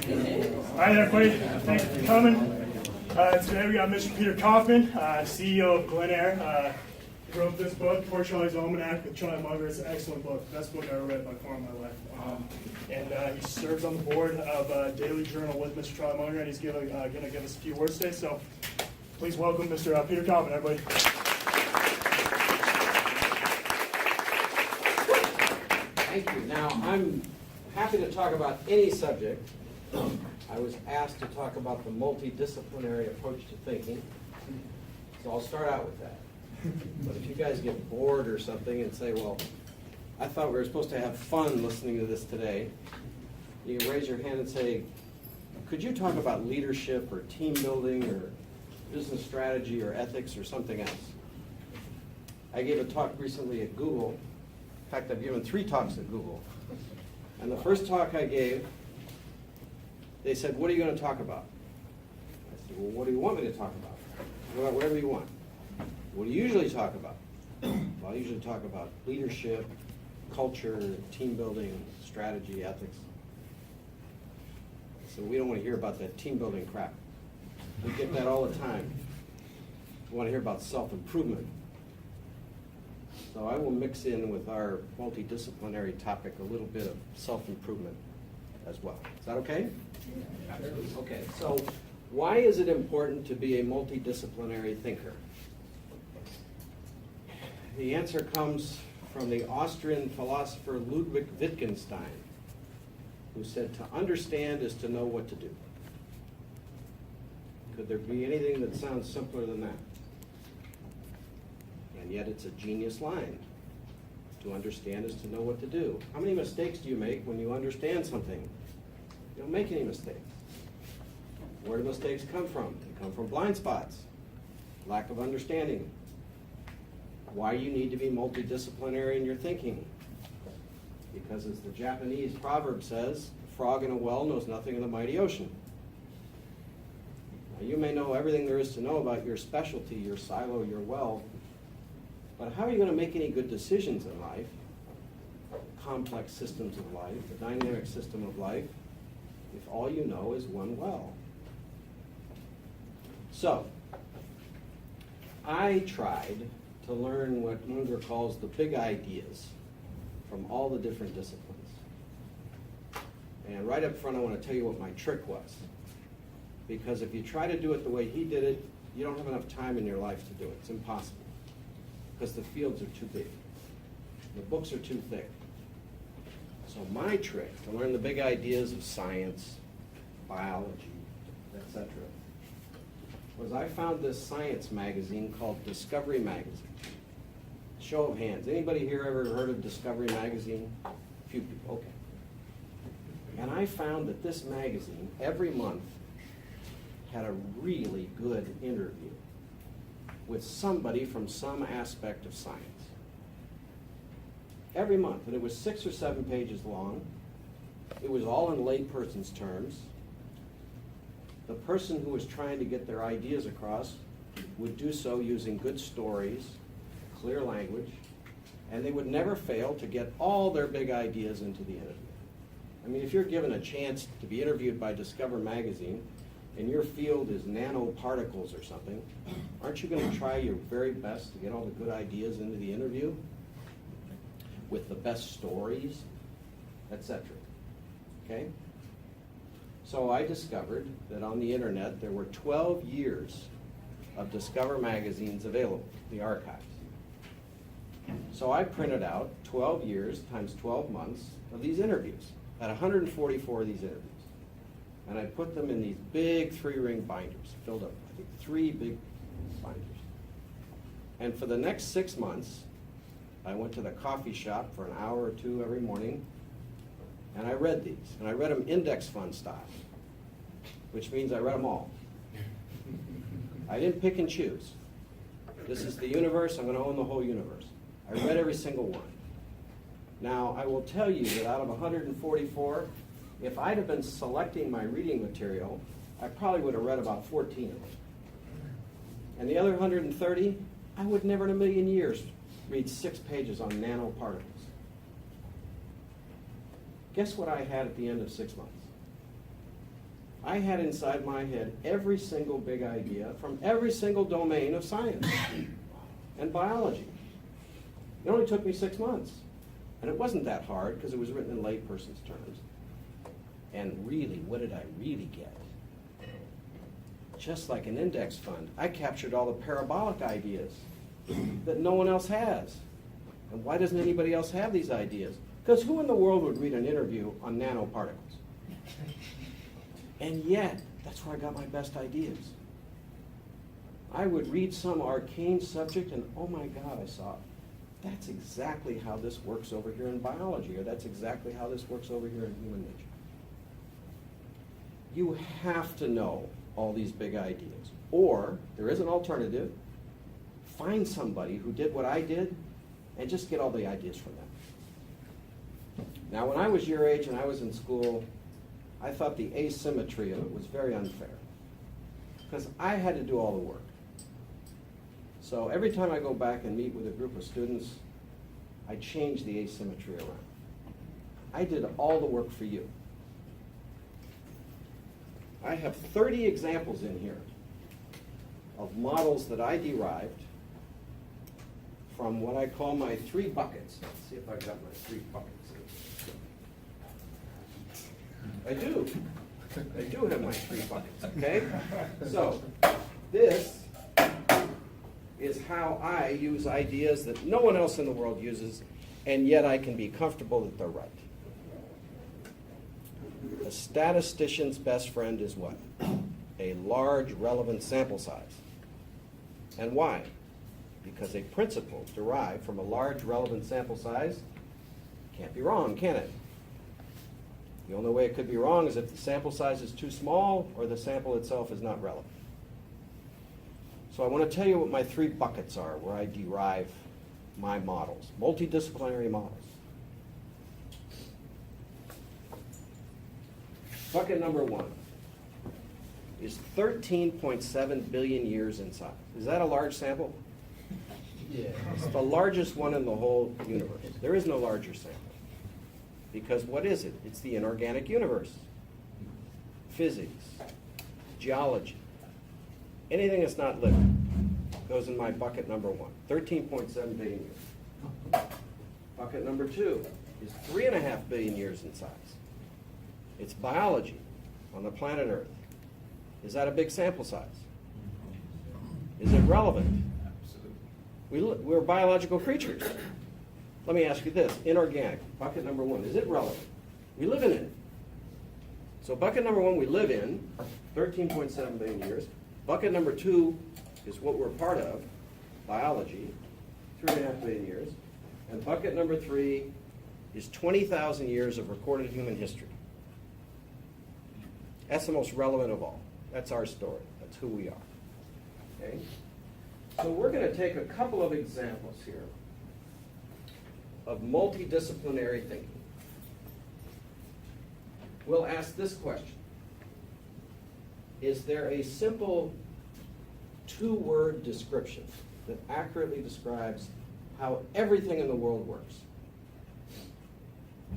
All right, everybody. Thanks for coming. Today we got Mr. Peter Kaufman, CEO of Glen Eyre. He wrote this book, Poor Charlie's Almanac with Charlie Munger. It's an excellent book. Best book I ever read by far in my life. And he serves on the board of Daily Journal with Mr. Charlie Munger, and he's going to give us a few words today. So please welcome Mr. Peter Kaufman, everybody. Thank you. Now, I'm happy to talk about any subject. I was asked to talk about the multidisciplinary approach to thinking, so I'll start out with that. But if you guys get bored or something and say, well, I thought we were supposed to have fun listening to this today, you can raise your hand and say, could you talk about leadership or team building or business strategy or ethics or something else? I gave a talk recently at Google. In fact, I've given 3 talks at Google. And the first talk I gave, they said, what are you going to talk about? I said, well, what do you want me to talk about? Well, whatever you want. What do you usually talk about? Well, I usually talk about leadership, culture, team building, strategy, ethics. So we don't want to hear about that team building crap. We get that all the time. We want to hear about self-improvement. So I will mix in with our multidisciplinary topic a little bit of self-improvement as well. Is that okay? Okay, so why is it important to be a multidisciplinary thinker? The answer comes from the Austrian philosopher Ludwig Wittgenstein, who said, to understand is to know what to do. Could there be anything that sounds simpler than that? And yet it's a genius line. To understand is to know what to do. How many mistakes do you make when you understand something? You don't make any mistakes. Where do mistakes come from? They come from blind spots, lack of understanding. Why you need to be multidisciplinary in your thinking? Because as the Japanese proverb says, a frog in a well knows nothing of the mighty ocean. Now, you may know everything there is to know about your specialty, your silo, your well, but how are you going to make any good decisions in life, complex systems of life, the dynamic system of life, if all you know is one well? So, I tried to learn what Munger calls the big ideas from all the different disciplines. And right up front, I want to tell you what my trick was. Because if you try to do it the way he did it, you don't have enough time in your life to do it. It's impossible. Because the fields are too big. The books are too thick. So my trick to learn the big ideas of science, biology, etc., was I found this science magazine called Discovery Magazine. Show of hands. Anybody here ever heard of Discovery Magazine? A few people, okay. And I found that this magazine, every month, had a really good interview with somebody from some aspect of science. Every month, and it was 6 or 7 pages long. It was all in layperson's terms. The person who was trying to get their ideas across would do so using good stories, clear language, and they would never fail to get all their big ideas into the interview. I mean, if you're given a chance to be interviewed by Discover Magazine, and your field is nanoparticles or something, aren't you going to try your very best to get all the good ideas into the interview with the best stories, etc.? Okay? So I discovered that on the internet there were 12 years of Discover magazines available, the archives. So I printed out 12 years times 12 months of these interviews, at 144 of these interviews. And I put them in these big 3-ring binders, filled up, I think 3 big binders. And for the next 6 months, I went to the coffee shop for an hour or 2 every morning, and I read these. And I read them index fund style, which means I read them all. I didn't pick and choose. This is the universe, I'm going to own the whole universe. I read every single one. Now, I will tell you that out of 144, if I'd have been selecting my reading material, I probably would have read about 14 of them. And the other 130, I would never in a million years read 6 pages on nanoparticles. Guess what I had at the end of 6 months? I had inside my head every single big idea from every single domain of science and biology. It only took me 6 months. And it wasn't that hard because it was written in layperson's terms. And really, what did I really get? Just like an index fund, I captured all the parabolic ideas that no one else has. And why doesn't anybody else have these ideas? Because who in the world would read an interview on nanoparticles? And yet, that's where I got my best ideas. I would read some arcane subject and oh my God, I saw, that's exactly how this works over here in biology, or that's exactly how this works over here in human nature. You have to know all these big ideas. Or, there is an alternative, find somebody who did what I did and just get all the ideas from them. Now, when I was your age and I was in school, I thought the asymmetry of it was very unfair because I had to do all the work. So every time I go back and meet with a group of students, I change the asymmetry around. I did all the work for you. I have 30 examples in here of models that I derived from what I call my 3 buckets. Let's see if I've got my 3 buckets. I do. I do have my 3 buckets, okay? So, this is how I use ideas that no one else in the world uses, and yet I can be comfortable that they're right. A statistician's best friend is what? A large relevant sample size. And why? Because a principle derived from a large relevant sample size can't be wrong, can it? The only way it could be wrong is if the sample size is too small or the sample itself is not relevant. So I want to tell you what my 3 buckets are where I derive my models, multidisciplinary models. Bucket number 1 is 13.7 billion years in size. Is that a large sample? Yeah. It's the largest one in the whole universe. There is no larger sample. Because what is it? It's the inorganic universe. Physics, geology, anything that's not living goes in my bucket number 1, 13.7 billion years. Bucket number 2 is 3.5 billion years in size. It's biology on the planet Earth. Is that a big sample size? Is it relevant? Absolutely. We're biological creatures. Let me ask you this, inorganic, bucket number 1, is it relevant? We live in it. So bucket number 1 we live in, 13.7 billion years. Bucket number 2 is what we're part of, biology, 3.5 billion years. And bucket number 3 is 20,000 years of recorded human history. That's the most relevant of all. That's our story. That's who we are. Okay? So we're going to take a couple of examples here of multidisciplinary thinking. We'll ask this question. Is there a simple 2-word description that accurately describes how everything in the world works?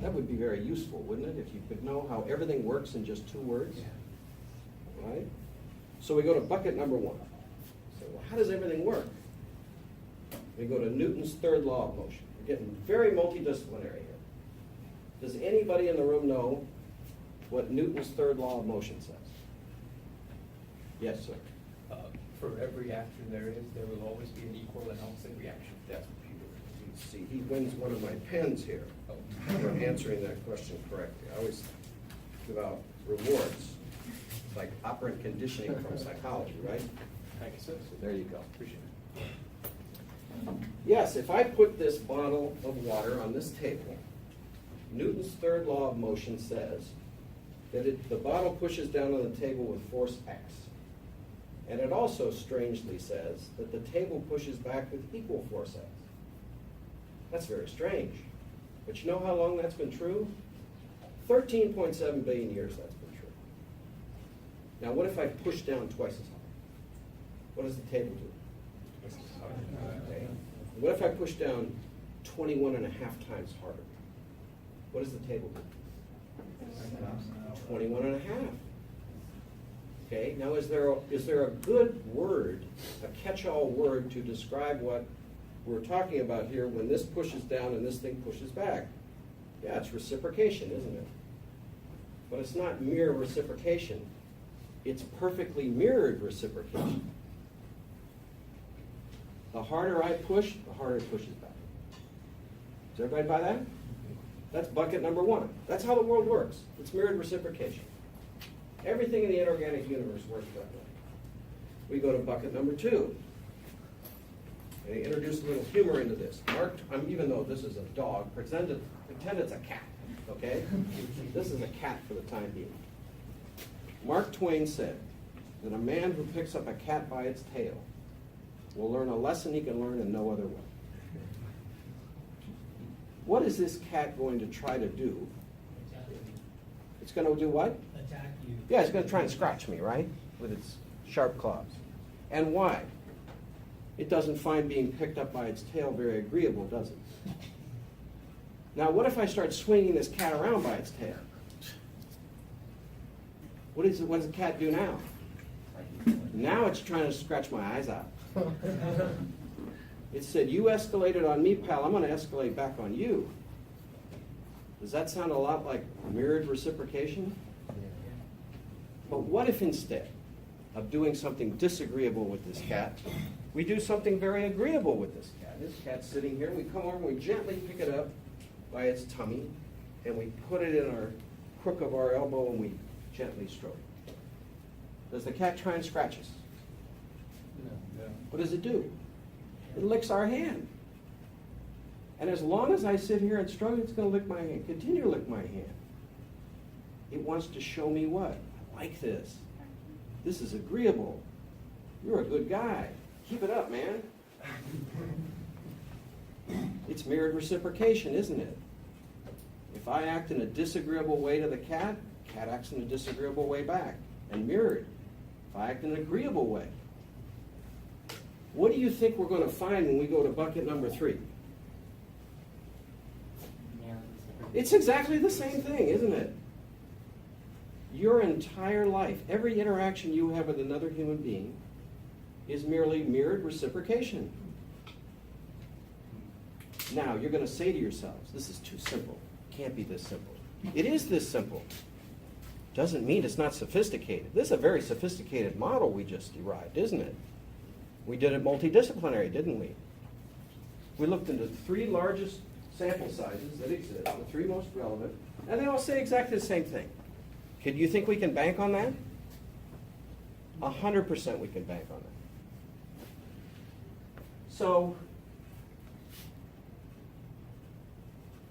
That would be very useful, wouldn't it, if you could know how everything works in just 2 words? Yeah. Right? So we go to bucket number 1. So well, how does everything work? We go to Newton's 3rd law of motion. We're getting very multidisciplinary here. Does anybody in the room know what Newton's 3rd law of motion says? Yes, sir. For every action there is, there will always be an equal and opposite reaction. That's what Peter is. See, he wins one of my pens here for answering that question correctly. I always give out rewards, like operant conditioning from psychology, right? Thank you, sir. So there you go. Appreciate it. Yes, if I put this bottle of water on this table, Newton's 3rd law of motion says that the bottle pushes down on the table with force X. And it also strangely says that the table pushes back with equal force X. That's very strange. But you know how long that's been true? 13.7 billion years that's been true. Now what if I push down twice as hard? What does the table do? Okay. What if I push down 21.5 times harder? What does the table do? 21.5. Okay, now is there a good word, a catch-all word to describe what we're talking about here when this pushes down and this thing pushes back? Yeah, it's reciprocation, isn't it? But it's not mere reciprocation. It's perfectly mirrored reciprocation. The harder I push, the harder it pushes back. Does everybody buy that? That's bucket number one. That's how the world works. It's mirrored reciprocation. Everything in the inorganic universe works that way. We go to bucket number two. And introduce a little humor into this. Even though this is a dog, pretend it's a cat, okay? This is a cat for the time being. Mark Twain said that a man who picks up a cat by its tail will learn a lesson he can learn in no other way. What is this cat going to try to do? It's going to do what? Attack you. Yeah, it's going to try and scratch me, right? With its sharp claws. And why? It doesn't find being picked up by its tail very agreeable, does it? Now, what if I start swinging this cat around by its tail? What does the cat do now? Now it's trying to scratch my eyes out. It said, you escalated on me, pal, I'm going to escalate back on you. Does that sound a lot like mirrored reciprocation? But what if instead of doing something disagreeable with this cat, we do something very agreeable with this cat? This cat's sitting here, we come over and we gently pick it up by its tummy, and we put it in our crook of our elbow and we gently stroke it. Does the cat try and scratch us? No. What does it do? It licks our hand. And as long as I sit here and stroke it, it's going to lick my hand, continue to lick my hand. It wants to show me what? I like this. This is agreeable. You're a good guy. Keep it up, man. It's mirrored reciprocation, isn't it? If I act in a disagreeable way to the cat acts in a disagreeable way back, and mirrored. If I act in an agreeable way. What do you think we're going to find when we go to bucket number 3? It's exactly the same thing, isn't it? Your entire life, every interaction you have with another human being is merely mirrored reciprocation. Now, you're going to say to yourselves, this is too simple. It can't be this simple. It is this simple. Doesn't mean it's not sophisticated. This is a very sophisticated model we just derived, isn't it? We did it multidisciplinary, didn't we? We looked into 3 largest sample sizes that exist, the 3 most relevant, and they all say exactly the same thing. Do you think we can bank on that? 100% we can bank on that. So,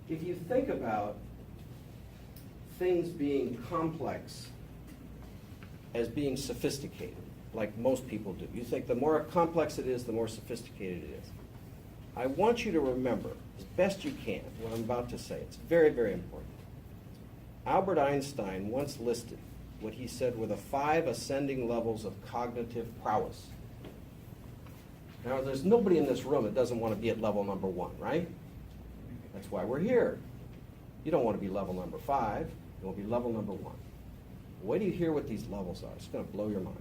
if you think about things being complex as being sophisticated, like most people do, you think the more complex it is, the more sophisticated it is. I want you to remember, as best you can, what I'm about to say. It's very, very important. Albert Einstein once listed what he said were the 5 ascending levels of cognitive prowess. Now, there's nobody in this room that doesn't want to be at level number 1, right? That's why we're here. You don't want to be level number 5. You want to be level number 1. Wait till you hear what these levels are. It's going to blow your mind.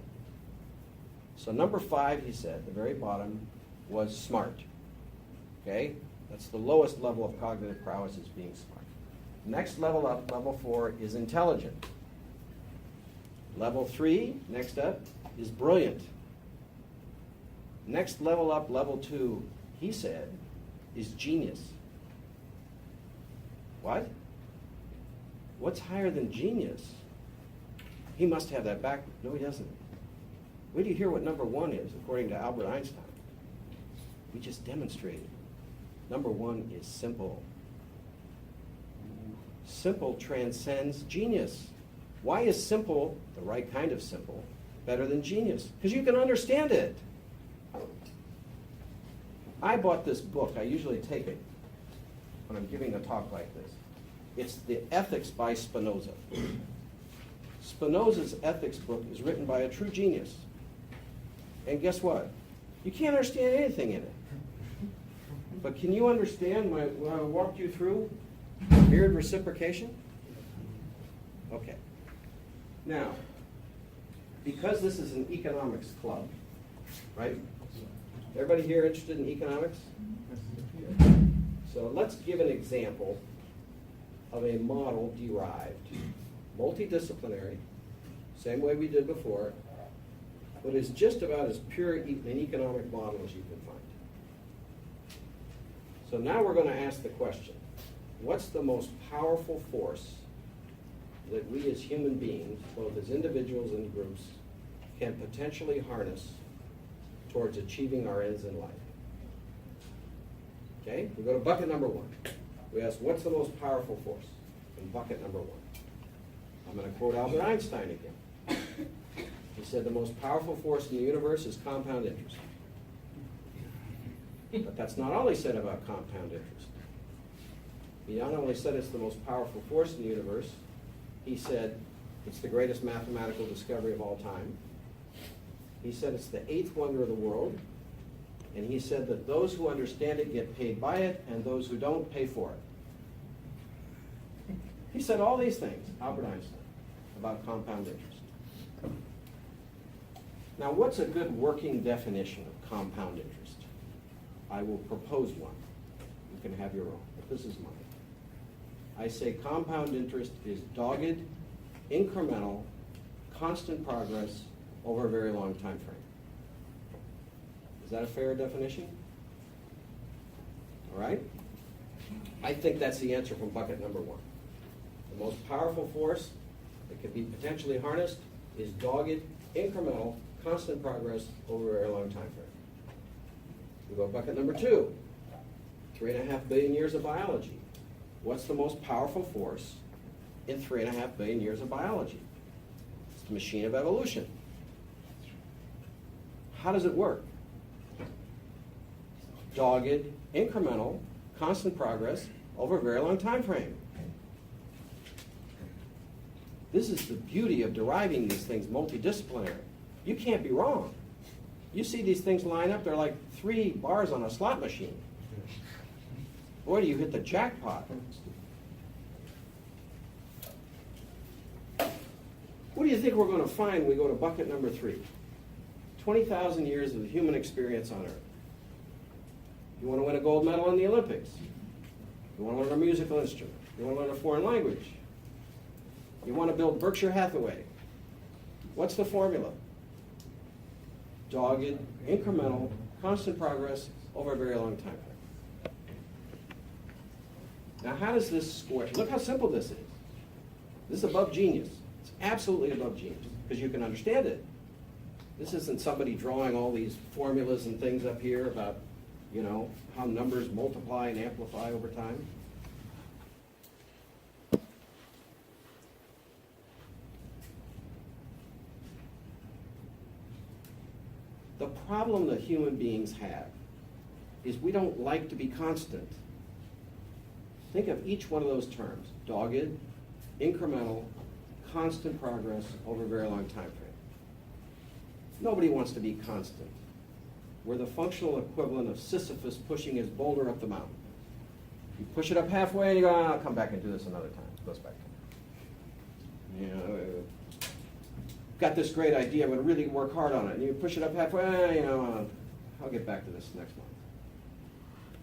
So number 5, he said, the very bottom, was smart. Okay? That's the lowest level of cognitive prowess, is being smart. Next level up, level 4, is intelligent. Level 3, next up, is brilliant. Next level up, level 2, he said, is genius. What? What's higher than genius? He must have that back. No, he doesn't. Wait till you hear what number 1 is, according to Albert Einstein. We just demonstrated. Number 1 is simple. Simple transcends genius. Why is simple, the right kind of simple, better than genius? Because you can understand it. I bought this book. I usually take it when I'm giving a talk like this. It's The Ethics by Spinoza. Spinoza's ethics book is written by a true genius. And guess what? You can't understand anything in it. But can you understand what I walked you through? Mirrored reciprocation? Okay. Now, because this is an economics club, right? Everybody here interested in economics? So let's give an example of a model derived, multidisciplinary, same way we did before, but is just about as pure an economic model as you can find. So now we're going to ask the question, what's the most powerful force that we as human beings, both as individuals and groups, can potentially harness towards achieving our ends in life? Okay, we go to bucket number one. We ask, what's the most powerful force in bucket number one? I'm going to quote Albert Einstein again. He said the most powerful force in the universe is compound interest. But that's not all he said about compound interest. He not only said it's the most powerful force in the universe, he said it's the greatest mathematical discovery of all time. He said it's the eighth wonder of the world. And he said that those who understand it get paid by it, and those who don't pay for it. He said all these things, Albert Einstein, about compound interest. Now, what's a good working definition of compound interest? I will propose one. You can have your own, but this is mine. I say compound interest is dogged, incremental, constant progress over a very long time frame. Is that a fair definition? All right? I think that's the answer from bucket number one. The most powerful force that can be potentially harnessed is dogged, incremental, constant progress over a very long time frame. We go to bucket number two, 3.5 billion years of biology. What's the most powerful force in 3.5 billion years of biology? It's the machine of evolution. How does it work? Dogged, incremental, constant progress over a very long time frame. This is the beauty of deriving these things multidisciplinary. You can't be wrong. You see these things line up, they're like 3 bars on a slot machine. Boy, do you hit the jackpot. What do you think we're going to find when we go to bucket number 3? 20,000 years of human experience on Earth. You want to win a gold medal in the Olympics. You want to learn a musical instrument. You want to learn a foreign language. You want to build Berkshire Hathaway. What's the formula? Dogged, incremental, constant progress over a very long time frame. Now, how does this square? Look how simple this is. This is above genius. It's absolutely above genius because you can understand it. This isn't somebody drawing all these formulas and things up here about, you know, how numbers multiply and amplify over time. The problem that human beings have is we don't like to be constant. Think of each one of those terms: dogged, incremental, constant progress over a very long time frame. Nobody wants to be constant. We're the functional equivalent of Sisyphus pushing his boulder up the mountain. You push it up halfway and you go, "Oh, I'll come back and do this another time." It goes back. You know, got this great idea, I'm going to really work hard on it. And you push it up halfway, you know, I'll get back to this next month.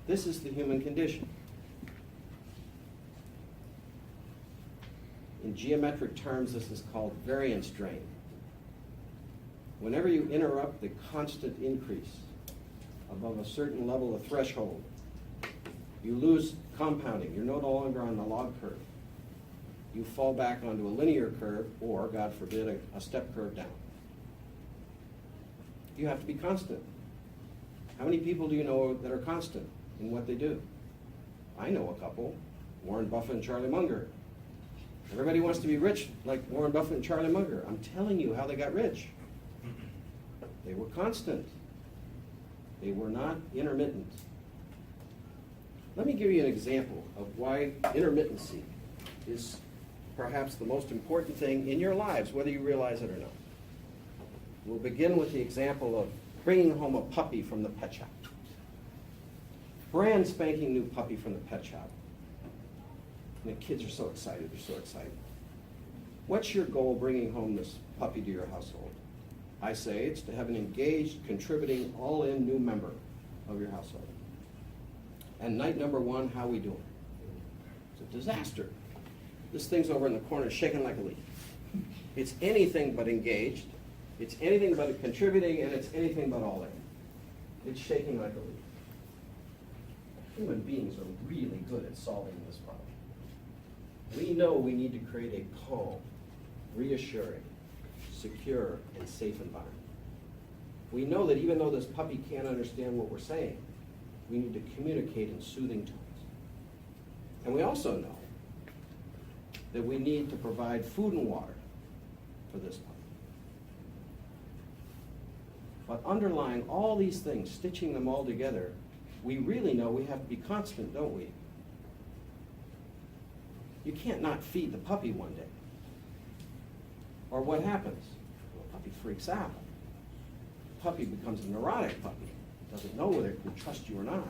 This is the human condition. In geometric terms, this is called variance drain. Whenever you interrupt the constant increase above a certain level of threshold, you lose compounding. You're no longer on the log curve. You fall back onto a linear curve or, God forbid, a step curve down. You have to be constant. How many people do you know that are constant in what they do? I know a couple, Warren Buffett and Charlie Munger. Everybody wants to be rich like Warren Buffett and Charlie Munger. I'm telling you how they got rich. They were constant. They were not intermittent. Let me give you an example of why intermittency is perhaps the most important thing in your lives, whether you realize it or not. We'll begin with the example of bringing home a puppy from the pet shop. Brand spanking new puppy from the pet shop. And the kids are so excited, they're so excited. What's your goal bringing home this puppy to your household? I say it's to have an engaged, contributing, all-in new member of your household. And night number one, how we doing? It's a disaster. This thing's over in the corner shaking like a leaf. It's anything but engaged, it's anything but contributing, and it's anything but all in. It's shaking like a leaf. Human beings are really good at solving this problem. We know we need to create a calm, reassuring, secure, and safe environment. We know that even though this puppy can't understand what we're saying, we need to communicate in soothing tones. And we also know that we need to provide food and water for this puppy. But underlying all these things, stitching them all together, we really know we have to be constant, don't we? You can't not feed the puppy one day. Or what happens? Well, the puppy freaks out. The puppy becomes a neurotic puppy. Doesn't know whether it can trust you or not.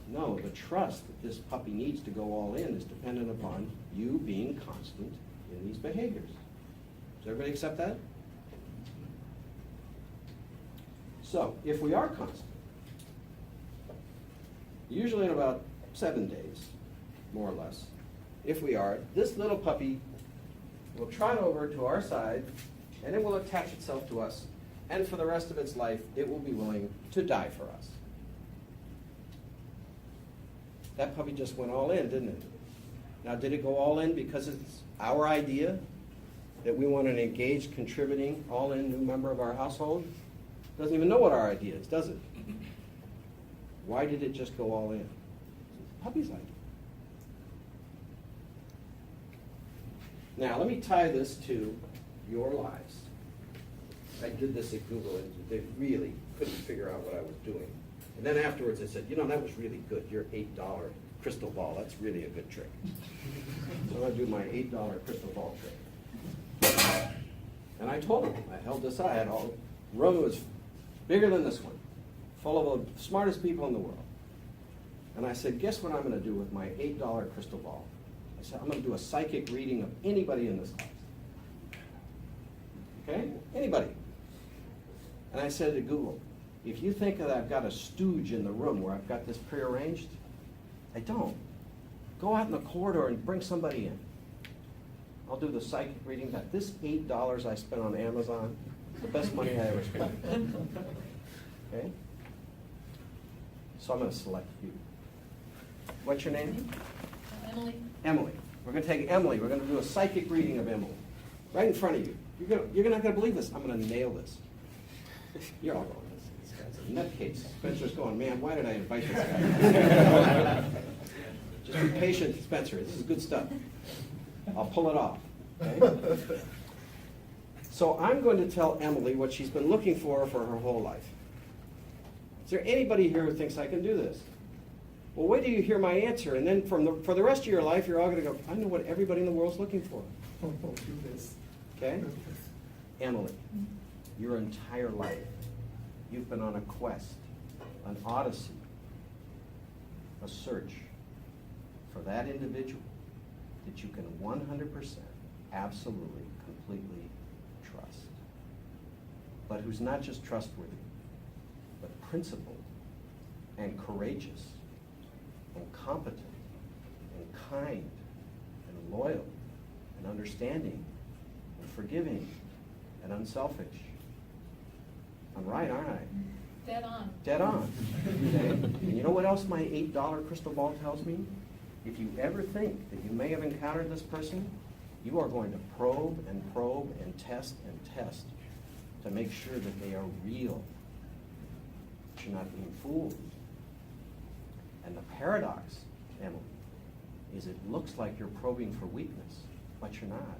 No, the trust that this puppy needs to go all in is dependent upon you being constant in these behaviors. Does everybody accept that? So, if we are constant, usually in about 7 days, more or less, if we are, this little puppy will trot over to our side and it will attach itself to us, and for the rest of its life, it will be willing to die for us. That puppy just went all in, didn't it? Now, did it go all in because it's our idea that we want an engaged, contributing, all-in new member of our household? Doesn't even know what our idea is, does it? Why did it just go all in? It's the puppy's idea. Now, let me tie this to your lives. I did this at Google, and they really couldn't figure out what I was doing. And then afterwards, I said, you know, that was really good. Your $8 crystal ball, that's really a good trick. So I'm going to do my $8 crystal ball trick. And I told them, I held this, I had all, the room was bigger than this one, full of the smartest people in the world. And I said, guess what I'm going to do with my $8 crystal ball? I said, I'm going to do a psychic reading of anybody in this class. Okay? Anybody. And I said to Google, if you think that I've got a stooge in the room where I've got this prearranged, I don't. Go out in the corridor and bring somebody in. I'll do the psychic reading. That this $8 I spent on Amazon is the best money I ever spent. Okay? So I'm going to select you. What's your name? Emily. Emily. We're going to take Emily. We're going to do a psychic reading of Emily. Right in front of you. You're not going to believe this. I'm going to nail this. You're all going, this guy's a nutcase. Spencer's going, man, why did I invite this guy? Just be patient, Spencer. This is good stuff. I'll pull it off. Okay? So I'm going to tell Emily what she's been looking for her whole life. Is there anybody here who thinks I can do this? Well, wait till you hear my answer, and then for the rest of your life, you're all going to go, I know what everybody in the world's looking for. Do this. Okay? Emily, your entire life, you've been on a quest, an odyssey, a search for that individual that you can 100% absolutely, completely trust. But who's not just trustworthy, but principled and courageous and competent and kind and loyal and understanding and forgiving and unselfish. I'm right, aren't I? Dead on. Dead on. Okay? And you know what else my $8 crystal ball tells me? If you ever think that you may have encountered this person, you are going to probe and test to make sure that they are real. That you're not being fooled. And the paradox, Emily, is it looks like you're probing for weakness, but you're not.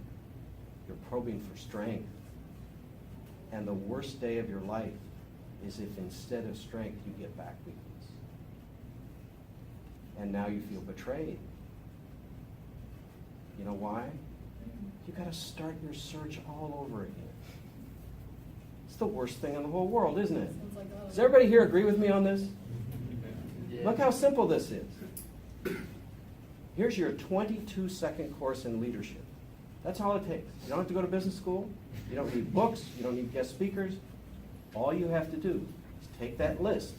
You're probing for strength. And the worst day of your life is if instead of strength you get back weakness. And now you feel betrayed. You know why? You got to start your search all over again. It's the worst thing in the whole world, isn't it? Sounds like a lot of- Does everybody here agree with me on this? Yeah. Look how simple this is. Here's your 22-second course in leadership. That's all it takes. You don't have to go to business school. You don't need books. You don't need guest speakers. All you have to do is take that list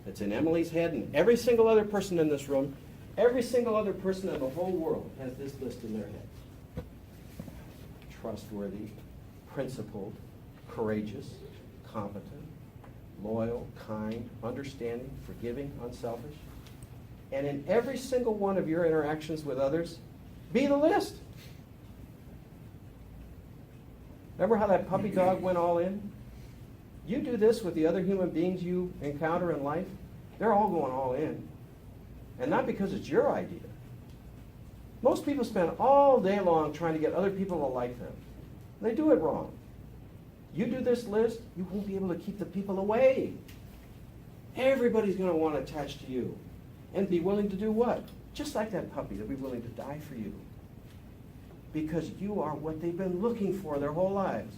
that's in Emily's head and every single other person in this room, every single other person in the whole world has this list in their head. Trustworthy, principled, courageous, competent, loyal, kind, understanding, forgiving, unselfish. And in every single one of your interactions with others, be the list. Remember how that puppy dog went all in? You do this with the other human beings you encounter in life, they're all going all in. And not because it's your idea. Most people spend all day long trying to get other people to like them. They do it wrong. You do this list, you won't be able to keep the people away. Everybody's going to want to attach to you and be willing to do what? Just like that puppy, they'll be willing to die for you. Because you are what they've been looking for their whole lives.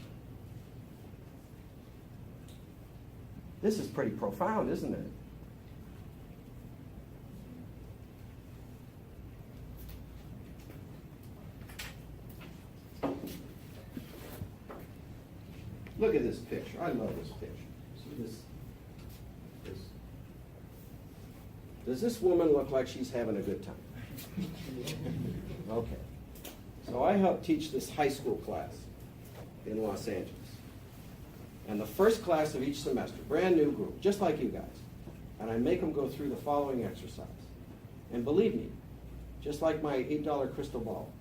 This is pretty profound, isn't it? Look at this picture. I love this picture. See this? Does this woman look like she's having a good time? Okay. So I help teach this high school class in Los Angeles. And the first class of each semester, brand new group, just like you guys. And I make them go through the following exercise. And believe me, just like my $8 crystal ball,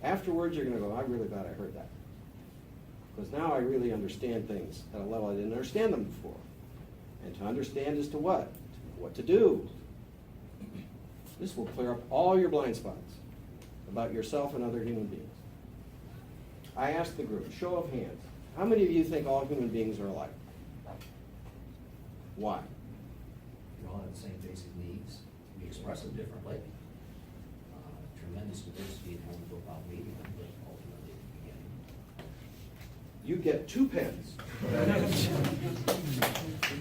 afterwards you're going to go, I'm really glad I heard that. Because now I really understand things at a level I didn't understand them before. And to understand is to what? To know what to do. This will clear up all your blind spots about yourself and other human beings. I asked the group, show of hands, how many of you think all human beings are alike? Why? We all have the same basic needs. We express them differently. Tremendous diversity in how we go about meeting them, but ultimately at the beginning. You get 2 pens.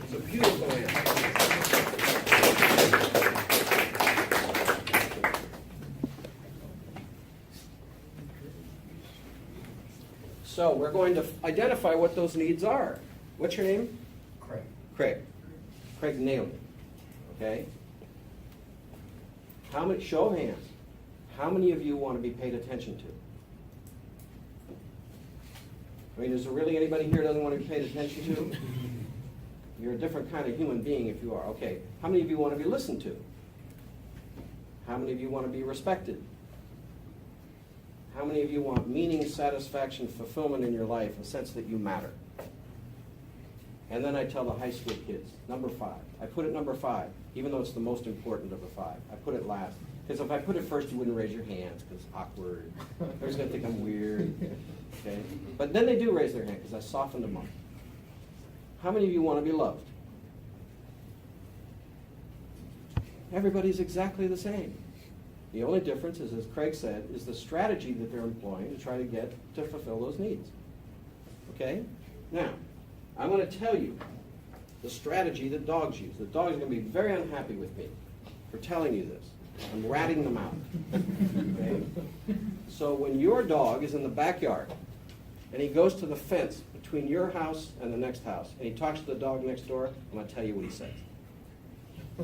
It's a beautiful answer. So we're going to identify what those needs are. What's your name? Craig. Craig. Craig nailed it. Okay? How many, show of hands, how many of you want to be paid attention to? I mean, is there really anybody here who doesn't want to be paid attention to? You're a different kind of human being if you are. Okay. How many of you want to be listened to? How many of you want to be respected? How many of you want meaning, satisfaction, fulfillment in your life, a sense that you matter? And then I tell the high school kids, number 5. I put it number 5, even though it's the most important of the 5. I put it last. Because if I put it first, you wouldn't raise your hands, because it's awkward. Everybody's going to think I'm weird. Okay? But then they do raise their hand, because I softened them up. How many of you want to be loved? Everybody's exactly the same. The only difference is, as Craig said, is the strategy that they're employing to try to get to fulfill those needs. Okay? Now, I'm going to tell you the strategy that dogs use. The dogs are going to be very unhappy with me for telling you this. I'm ratting them out. Okay? So when your dog is in the backyard and he goes to the fence between your house and the next house and he talks to the dog next door, I'm going to tell you what he says.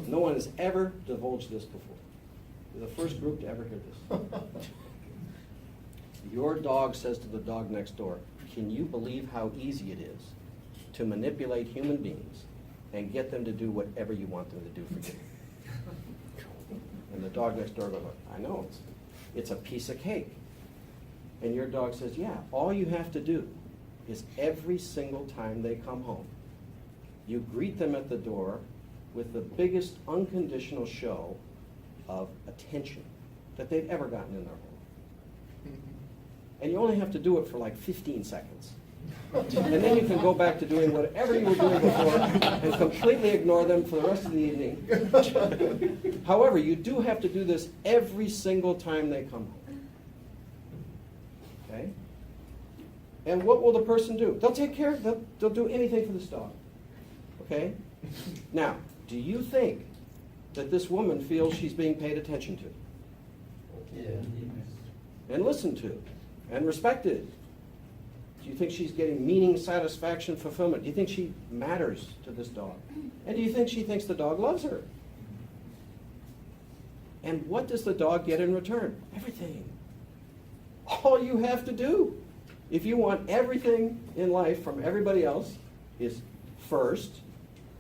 No one has ever divulged this before. You're the first group to ever hear this. Your dog says to the dog next door, can you believe how easy it is to manipulate human beings and get them to do whatever you want them to do for you? And the dog next door goes, I know, it's a piece of cake. And your dog says, yeah, all you have to do is every single time they come home, you greet them at the door with the biggest unconditional show of attention that they've ever gotten in their home. And you only have to do it for like 15 seconds. And then you can go back to doing whatever you were doing before and completely ignore them for the rest of the evening. However, you do have to do this every single time they come home. Okay? And what will the person do? They'll take care, they'll do anything for this dog. Okay? Now, do you think that this woman feels she's being paid attention to? Yeah. And listened to? and respected? Do you think she's getting meaning, satisfaction, fulfillment? Do you think she matters to this dog? And do you think she thinks the dog loves her? And what does the dog get in return? Everything. All you have to do, if you want everything in life from everybody else, is first,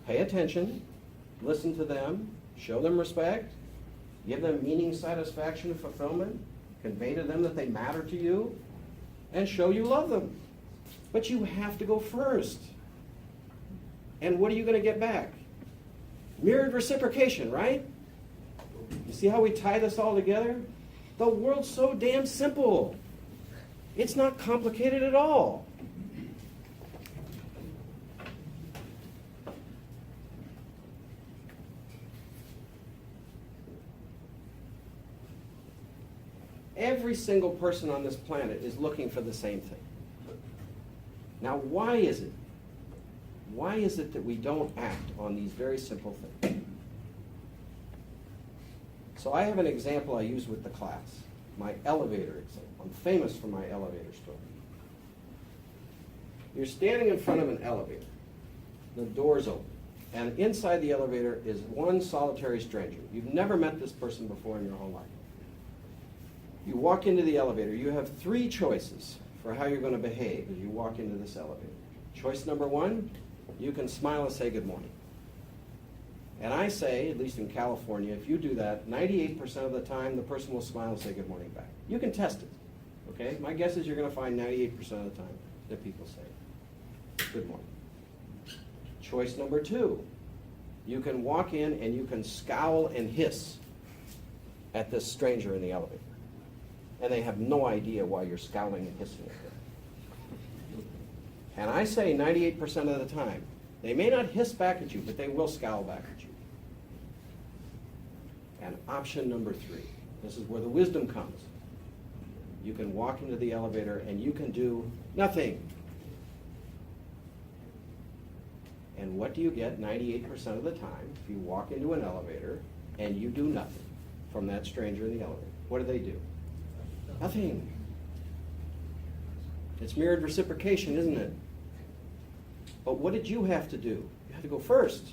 pay attention, listen to them, show them respect, give them meaning, satisfaction, and fulfillment, convey to them that they matter to you, and show you love them. But you have to go first. And what are you going to get back? Mirrored reciprocation, right? You see how we tie this all together? The world's so damn simple. It's not complicated at all. Every single person on this planet is looking for the same thing. Now, why is it? Why is it that we don't act on these very simple things? So I have an example I use with the class, my elevator example. I'm famous for my elevator story. You're standing in front of an elevator. The door's open. And inside the elevator is one solitary stranger. You've never met this person before in your whole life. You walk into the elevator. You have three choices for how you're going to behave as you walk into this elevator. Choice number one, you can smile and say good morning. And I say, at least in California, if you do that, 98% of the time, the person will smile and say good morning back. You can test it, okay? My guess is you're going to find 98% of the time that people say good morning. Choice number two, you can walk in and you can scowl and hiss at this stranger in the elevator. And they have no idea why you're scowling and hissing at them. And I say 98% of the time, they may not hiss back at you, but they will scowl back at you. And option number three, this is where the wisdom comes. You can walk into the elevator and you can do nothing. And what do you get 98% of the time if you walk into an elevator and you do nothing from that stranger in the elevator? What do? Nothing. It's mirrored reciprocation, isn't it? But what did you have to do? You had to go first.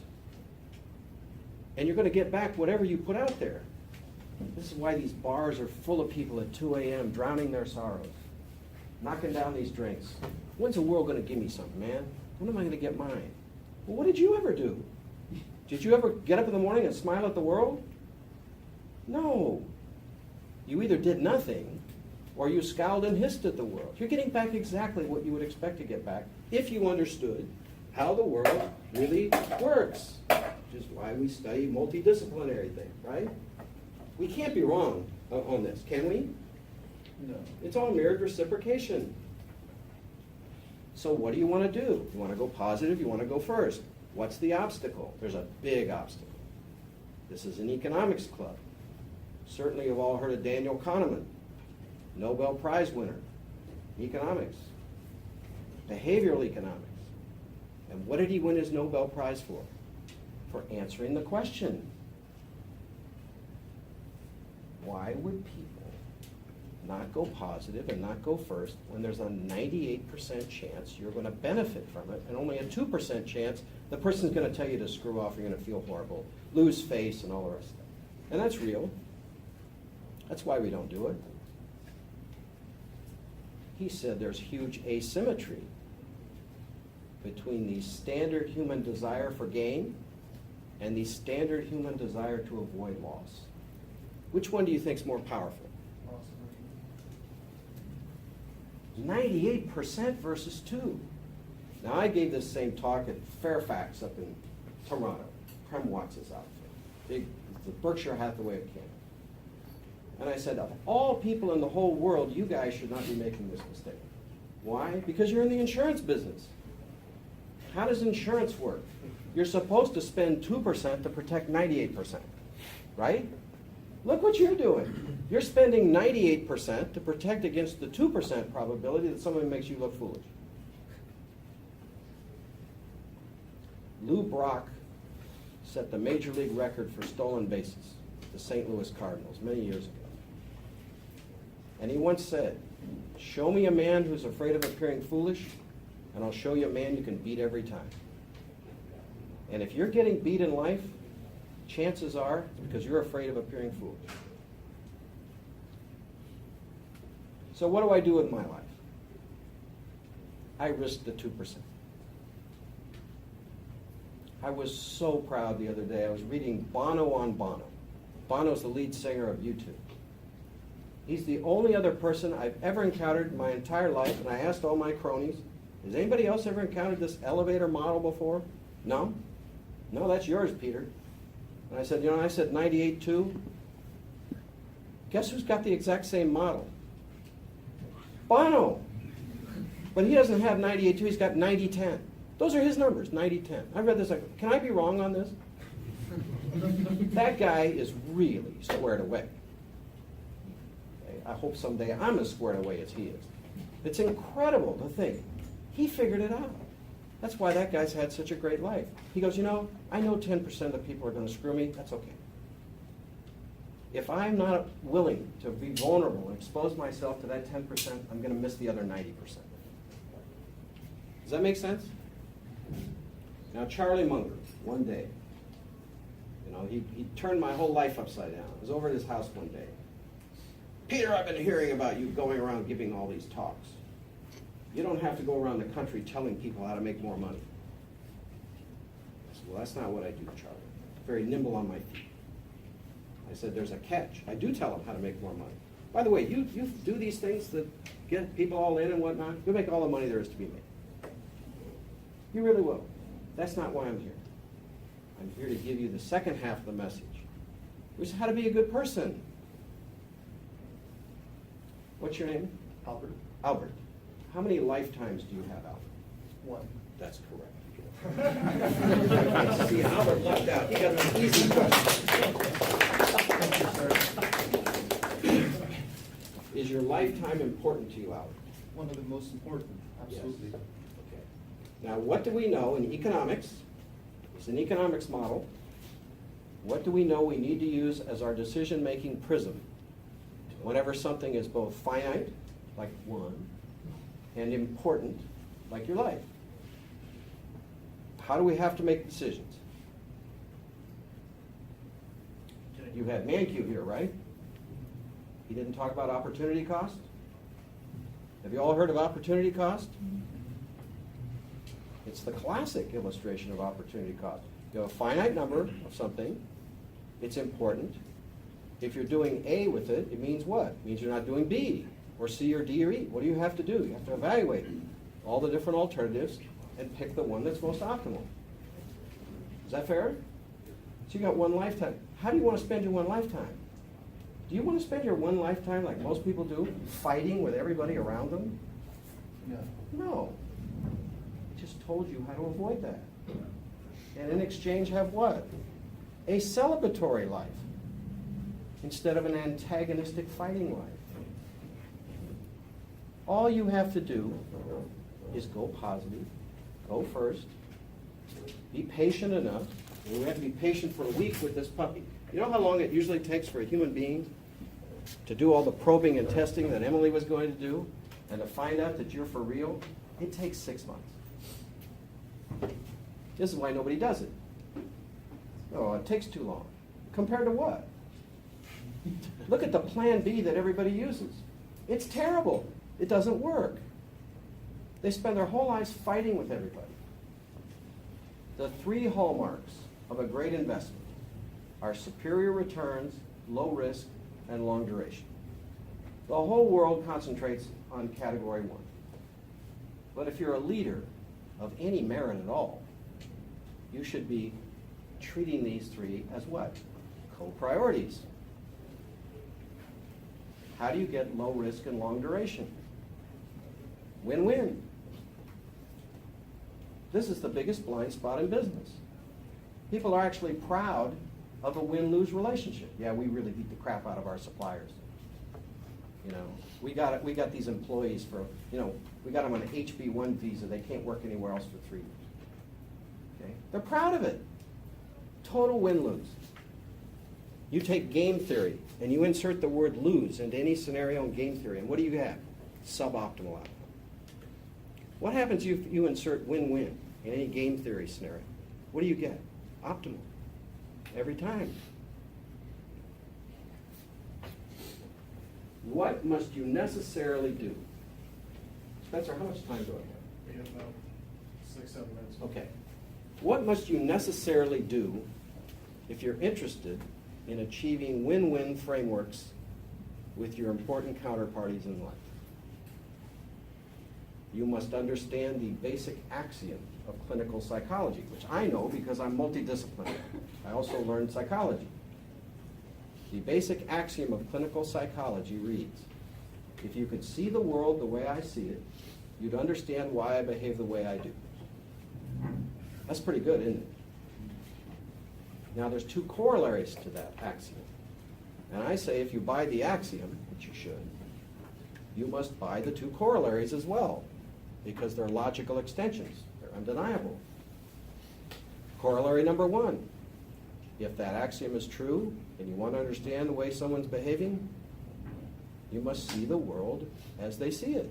And you're going to get back whatever you put out there. This is why these bars are full of people at 2 a.m. drowning their sorrows, knocking down these drinks. When's the world going to give me something, man? When am I going to get mine? Well, what did you ever do? Did you ever get up in the morning and smile at the world? No. You either did nothing or you scowled and hissed at the world. You're getting back exactly what you would expect to get back if you understood how the world really works, which is why we study multidisciplinary things, right? We can't be wrong on this, can we? No. It's all mirrored reciprocation. So what do you want to do? You want to go positive, you want to go first. What's the obstacle? There's a big obstacle. This is an economics club. Certainly you've all heard of Daniel Kahneman, Nobel Prize winner, economics, behavioral economics. And what did he win his Nobel Prize for? For answering the question. Why would people not go positive and not go first when there's a 98% chance you're going to benefit from it and only a 2% chance the person's going to tell you to screw off, you're going to feel horrible, lose face, and all the rest of that? And that's real. That's why we don't do it. He said there's huge asymmetry between the standard human desire for gain and the standard human desire to avoid loss. Which one do you think is more powerful? 98% versus 2. Now I gave this same talk at Fairfax up in Toronto, Prem Watts' outfit, the Berkshire Hathaway of Canada. And I said, of all people in the whole world, you guys should not be making this mistake. Why? Because you're in the insurance business. How does insurance work? You're supposed to spend 2% to protect 98%, right? Look what you're doing. You're spending 98% to protect against the 2% probability that somebody makes you look foolish. Lou Brock set the major league record for stolen bases, the St. Louis Cardinals, many years ago. And he once said, Show me a man who's afraid of appearing foolish, and I'll show you a man you can beat every time. And if you're getting beat in life, chances are it's because you're afraid of appearing foolish. So what do I do with my life? I risk the 2%. I was so proud the other day. I was reading Bono on Bono. Bono's the lead singer of U2. He's the only other person I've ever encountered in my entire life, and I asked all my cronies, has anybody else ever encountered this elevator model before? No? No, that's yours, Peter. And I said, I said 98 too. Guess who's got the exact same model? Bono. But he doesn't have 98 too, he's got 90-10. Those are his numbers, 90-10. I read this, like, can I be wrong on this? That guy is really squared away. Okay, I hope someday I'm as squared away as he is. It's incredible to think. He figured it out. That's why that guy's had such a great life. He goes, I know 10% of the people are going to screw me. That's okay. If I'm not willing to be vulnerable and expose myself to that 10%, I'm going to miss the other 90%. Does that make sense? Now, Charlie Munger, one day, he turned my whole life upside down. I was over at his house one day. Peter, I've been hearing about you going around giving all these talks. You don't have to go around the country telling people how to make more money. I said, well, that's not what I do, Charlie. Very nimble on my feet. I said, there's a catch. I do tell them how to make more money. By the way, you do these things that get people all in and whatnot, you'll make all the money there is to be made. You really will. That's not why I'm here. I'm here to give you the second half of the message, which is how to be a good person. What's your name? Albert. Albert. How many lifetimes do you have, Albert? One. That's correct. See, Albert left out. He got an easy question. Is your lifetime important to you, Albert? One of the most important, absolutely. Yes. Okay. Now, what do we know in economics? It's an economics model. What do we know we need to use as our decision-making prism whenever something is both finite, like one, and important, like your life? How do we have to make decisions? You had Mankiw here, right? He didn't talk about opportunity cost? Have you all heard of opportunity cost? It's the classic illustration of opportunity cost. You have a finite number of something. It's important. If you're doing A with it, it means what? It means you're not doing B or C or D or E. What do you have to do? You have to evaluate all the different alternatives and pick the one that's most optimal. Is that fair? So you got one lifetime. How do you want to spend your one lifetime? Do you want to spend your one lifetime like most people do, fighting with everybody around them? No. No. I just told you how to avoid that. And in exchange have what? A celebratory life instead of an antagonistic fighting life. All you have to do is go positive, go first, be patient enough. And we have to be patient for a week with this puppy. You know how long it usually takes for a human being to do all the probing and testing that Emily was going to do and to find out that you're for real? It takes 6 months. This is why nobody does it. Oh, it takes too long. Compared to what? Look at the plan B that everybody uses. It's terrible. It doesn't work. They spend their whole lives fighting with everybody. The 3 hallmarks of a great investment are superior returns, low risk, and long duration. The whole world concentrates on category 1. But if you're a leader of any merit at all, you should be treating these 3 as what? Co-priorities. How do you get low risk and long duration? Win-win. This is the biggest blind spot in business. People are actually proud of a win-lose relationship. Yeah, we really beat the crap out of our suppliers. We got these employees for, we got them on an HB1 visa. They can't work anywhere else for 3 years. Okay? They're proud of it. Total win-lose. You take game theory and you insert the word lose into any scenario in game theory, and what do you have? suboptimal outcome. What happens if you insert win-win in any game theory scenario? What do you get? Optimal. Every time. What must you necessarily do? Spencer, how much time do I have? We have about 6-7 minutes. Okay. What must you necessarily do if you're interested in achieving win-win frameworks with your important counterparties in life? You must understand the basic axiom of clinical psychology, which I know because I'm multidisciplinary. I also learned psychology. The basic axiom of clinical psychology reads, if you could see the world the way I see it, you'd understand why I behave the way I do. That's pretty good, isn't it? Now there's two corollaries to that axiom. And I say if you buy the axiom, which you should, you must buy the two corollaries as well, because they're logical extensions. They're undeniable. Corollary number one, if that axiom is true and you want to understand the way someone's behaving, you must see the world as they see it.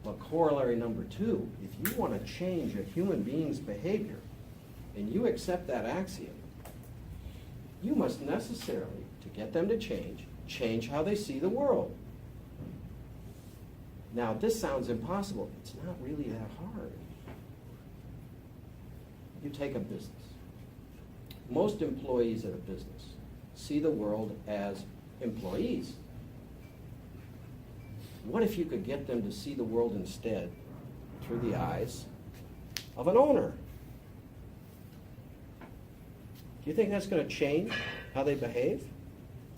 But corollary number two, if you want to change a human being's behavior and you accept that axiom, you must necessarily, to get them to change how they see the world. Now, this sounds impossible. It's not really that hard. You take a business. Most employees at a business see the world as employees. What if you could get them to see the world instead through the eyes of an owner? Do you think that's going to change how they behave?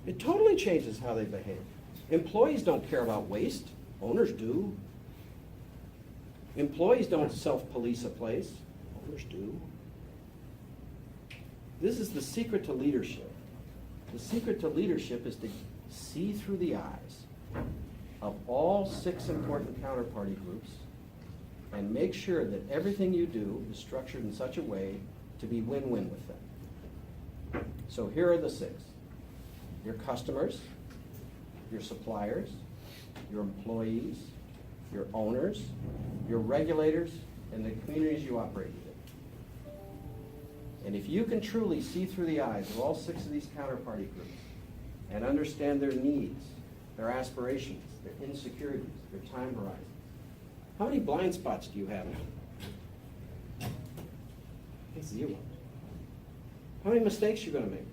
It totally changes how they behave. Employees don't care about waste. Owners do. Employees don't self-police a place. Owners do. This is the secret to leadership. The secret to leadership is to see through the eyes of all 6 important counterparty groups and make sure that everything you do is structured in such a way to be win-win with them. So here are the 6. Your customers, your suppliers, your employees, your owners, your regulators, and the communities you operate in. And if you can truly see through the eyes of all 6 of these counterparty groups and understand their needs, their aspirations, their insecurities, their time horizons, how many blind spots do you have now? It's 0. How many mistakes are you going to make?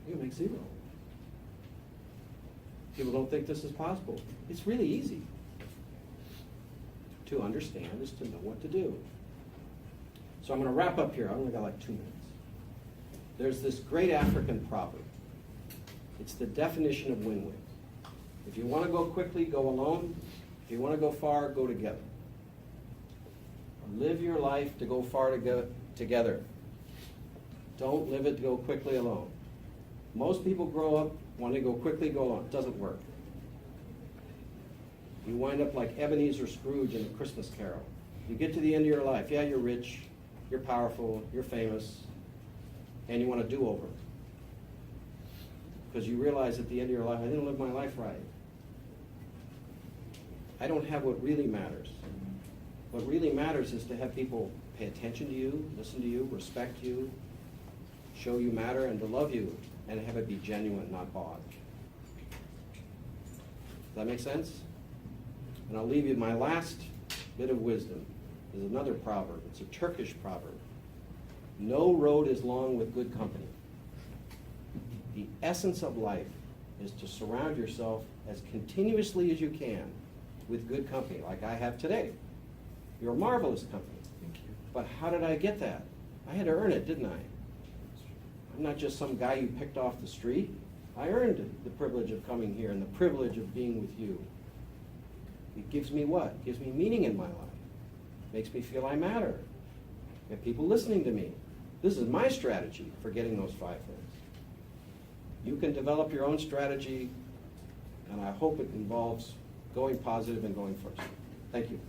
You're going to make 0. People don't think this is possible. It's really easy. To understand is to know what to do. So I'm going to wrap up here. I've only got like 2 minutes. There's this great African proverb. It's the definition of win-win. If you want to go quickly, go alone. If you want to go far, go together. Live your life to go far together. Don't live it to go quickly alone. Most people grow up wanting to go quickly, go alone. It doesn't work. You wind up like Ebenezer Scrooge in A Christmas Carol. You get to the end of your life. Yeah, you're rich, you're powerful, you're famous, and you want a do-over. Because you realize at the end of your life, I didn't live my life right. I don't have what really matters. What really matters is to have people pay attention to you, listen to you, respect you, show you matter, and to love you, and have it be genuine, not bought. Does that make sense? And I'll leave you my last bit of wisdom is another proverb. It's a Turkish proverb. No road is long with good company. The essence of life is to surround yourself as continuously as you can with good company, like I have today. You're a marvelous company. Thank you. But how did I get that? I had to earn it, didn't I? I'm not just some guy you picked off the street. I earned the privilege of coming here and the privilege of being with you. It gives me what? It gives me meaning in my life. Makes me feel I matter. I have people listening to me. This is my strategy for getting those 5 things. You can develop your own strategy, and I hope it involves going positive and going first. Thank you.